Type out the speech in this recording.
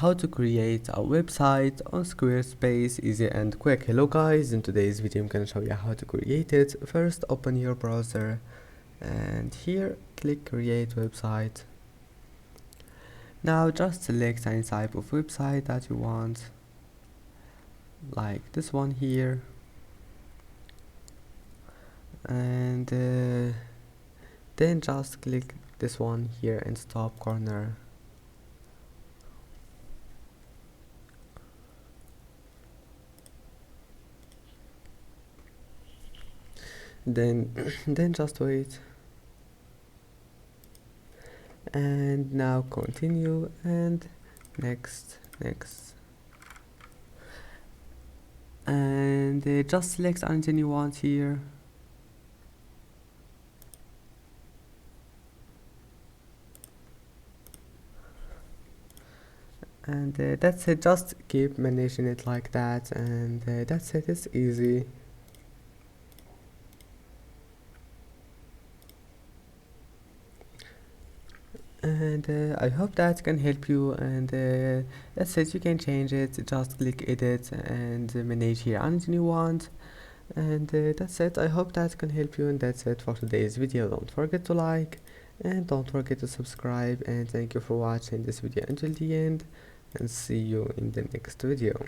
how to create a website on Squarespace easy and quick. Hello guys, in today's video I'm gonna show you how to create it. First open your browser and here click create website. Now just select any type of website that you want, like this one here, and then just click this one here in top corner. Then then just wait, and now continue and next, and just select anything you want here, and that's it. Just keep managing it like that, and that's it. It's easy. And I hope that can help you, and that's it. You can change it, just click edit and manage here anything you want, and that's it. I hope that can help you, and that's it for today's video. Don't forget to like and don't forget to subscribe, and thank you for watching this video until the end, and see you in the next video.